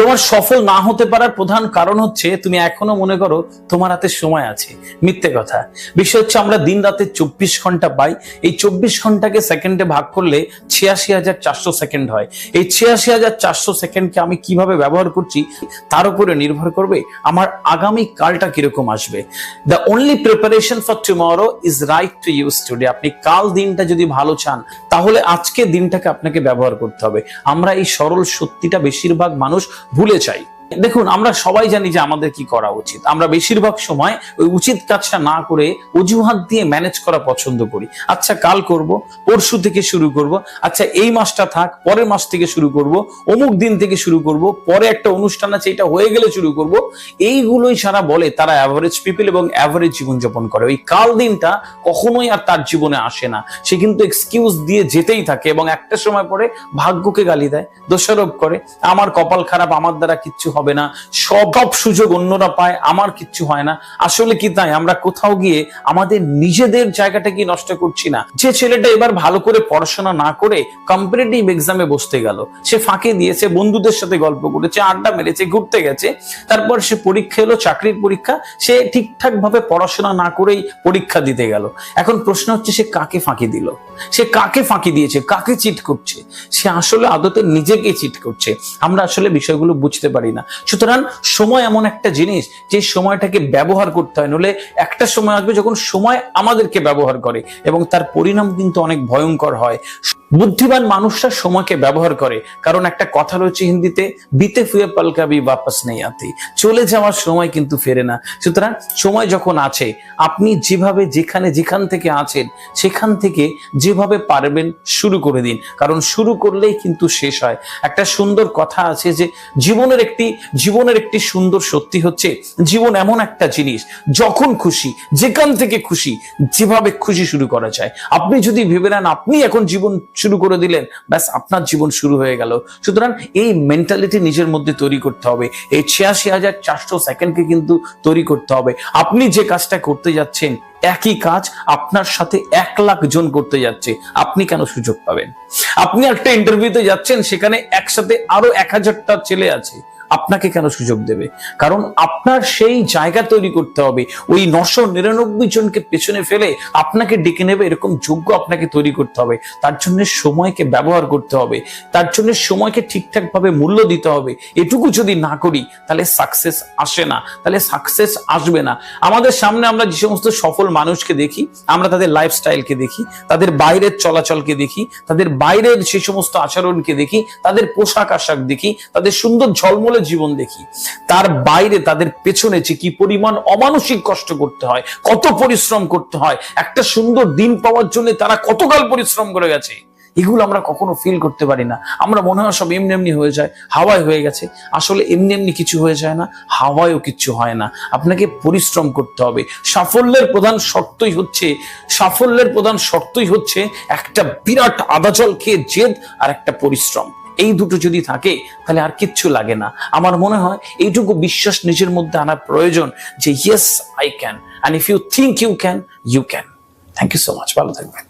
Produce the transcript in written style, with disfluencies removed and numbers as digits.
তোমার সফল না হতে পারার প্রধান কারণ হচ্ছে তুমি এখনো মনে করো তোমার হাতে সময় আছে। মিথ্যে কথা। বিষয় হচ্ছে আমরা দিন রাতে 24 ঘন্টা পাই। এই 24 ঘন্টাকে সেকেন্ডে ভাগ করলে 86,400 সেকেন্ড হয়। এই 86,400 সেকেন্ডকে আমি কিভাবে ব্যবহার করছি তার উপরে নির্ভর করবে আমার আগামী কালটা কিরকম আসবে। The only preparation for tomorrow is right to use today. আপনি কাল দিনটা যদি ভালো চান তাহলে আজকে দিনটাকে আপনাকে ব্যবহার করতে হবে। আমরা এই সরল সত্যিটা বেশিরভাগ মানুষ ভুলে যাই। দেখুন, আমরা সবাই জানি যে আমাদের কি করা উচিত। আমরা বেশিরভাগ সময় ওই উচিত কাজটা না করে অজুহাত দিয়ে ম্যানেজ করা পছন্দ করি। আচ্ছা কাল করব, পরশু থেকে শুরু করব, আচ্ছা এই মাসটা থাক, পরের মাস থেকে শুরু করব, অমুক দিন থেকে শুরু করব, পরে একটা অনুষ্ঠান আছে এটা হয়ে গেলে শুরু করব। এইগুলোই যারা বলে তারা অ্যাভারেজ পিপল এবং অ্যাভারেজ জীবনযাপন করে। ওই কাল দিনটা কখনোই আর তার জীবনে আসে না। সে কিন্তু এক্সকিউজ দিয়ে যেতেই থাকে এবং একটা সময় পরে ভাগ্যকে গালি দেয়, দোষারোপ করে, আমার কপাল খারাপ, আমার দ্বারা কিচ্ছু হবে না, সব সুযোগ অন্যরা পায়, আমার কিচ্ছু হয় না। আসলে কি তাই? আমরা কোথাও গিয়ে আমাদের নিজেদের জায়গাটা কি নষ্ট করছি না? যে ছেলেটা এবার ভালো করে পড়াশোনা না করে কম্পিটিটিভ এক্সামে বসতে গেল, সে ফাঁকে দিয়েছে, বন্ধুদের সাথে গল্প করেছে, আড্ডা মেরেছে, ঘুরতে গেছে, তারপর সে পরীক্ষা এলো, চাকরির পরীক্ষা, সে ঠিকঠাক ভাবে পড়াশোনা না করেই পরীক্ষা দিতে গেল। এখন প্রশ্ন হচ্ছে সে কাকে ফাঁকি দিল? সে কাকে ফাঁকি দিয়েছে? কাকে চিট করছে? সে আসলে আদতে নিজেকে চিট করছে। আমরা আসলে বিষয়গুলো বুঝতে পারি না। সুতরাং সময় এমন একটা জিনিস যে সময়টাকে ব্যবহার করতে হয়, নলে একটা সময় আসবে যখন সময় আমাদেরকে ব্যবহার করে এবং তার পরিণাম কিন্তু অনেক ভয়ঙ্কর হয়। বুদ্ধিমান মানুষরা সময়কে ব্যবহার করে, কারণ একটা কথা রয়েছে হিন্দিতে, বিতে হুয়ে পল কভি বাপস নেই আতি। চলে যাওয়ার সময় কিন্তু ফেরে না। সুতরাং সময় যখন আছে, আপনি যেভাবে যেখান থেকে আছেন সেখান থেকে যেভাবে পারবেন শুরু করে দিন, কারণ শুরু করলেই কিন্তু শেষ হয়। একটা সুন্দর কথা আছে যে জীবনের একটি সুন্দর সত্যি হচ্ছে, জীবন এমন একটা জিনিস যখন খুশি, যেখান থেকে খুশি, যেভাবে খুশি শুরু করা যায়। আপনি যদি ভেবে নেন আপনি এখন জীবন শুরু করে দিলেন, ব্যাস আপনার জীবন শুরু হয়ে গেল। সুতরাং এই মেন্টালিটি নিজের মধ্যে তৈরি করতে হবে। এই 86,400 সেকেন্ডকে কিন্তু তৈরি করতে হবে। আপনি যে কাজটা করতে যাচ্ছেন, একই কাজ আপনার সাথে 1 লাখ জন করতে যাচ্ছে, আপনি কেন সুযোগ পাবেন? আপনি একটা ইন্টারভিউতে যাচ্ছেন, সেখানে একসাথে আরো 1000টা ছেলে আছে, আপনাকে কেন সুযোগ দেবে? কারণ আপনার সেই জায়গা তৈরি করতে হবে। ওই 999 জনকে পেছনে ফেলে আপনাকে ডেকে নেবে এরকম যোগ্য আপনাকে তৈরি করতে হবে। তার জন্য সময়কে ব্যবহার করতে হবে, তার জন্য সময়কে ঠিকঠাক ভাবে মূল্য দিতে হবে। এটুকু যদি না করি তাহলে সাকসেস আসে না, তাহলে সাকসেস আসবে না। আমাদের সামনে আমরা যে সমস্ত সফল মানুষকে দেখি, আমরা তাদের লাইফস্টাইলকে দেখি, তাদের বাইরের চলাচলকে দেখি, তাদের বাইরের সে সমস্ত আচরণকে দেখি, তাদের পোশাক আশাক দেখি, তাদের সুন্দর ঝলমলে জীবন দেখি। তার বাইরে তাদের পেছনে যে কি পরিমাণ অমানসিক কষ্ট করতে হয়, কত পরিশ্রম করতে হয়, একটা সুন্দর দিন পাওয়ার জন্য তারা কতকাল পরিশ্রম করে গেছে, এগুলো আমরা কখনো ফিল করতে পারি না। আমরা মনে হয় সব এমনি এমনি হয়ে যায়, হাওয়ায় হয়ে গেছে। আসলে এমনি এমনি কিছু হয়ে যায় না, হাওয়ায়ও কিছু হয় না। আপনাকে পরিশ্রম করতে হবে। সাফল্যের প্রধান শর্তই হচ্ছে একটা বিরাট আদা জল খেয়ে জেদ আর একটা পরিশ্রম। এই দুটো যদি থাকে তাহলে আর কিচ্ছু লাগে না। আমার মনে হয় এইটুকু বিশ্বাস নিজের মধ্যে আনার প্রয়োজন যে yes I can, and if you think you can, you can. Thank you so much. ভালো থাকবেন।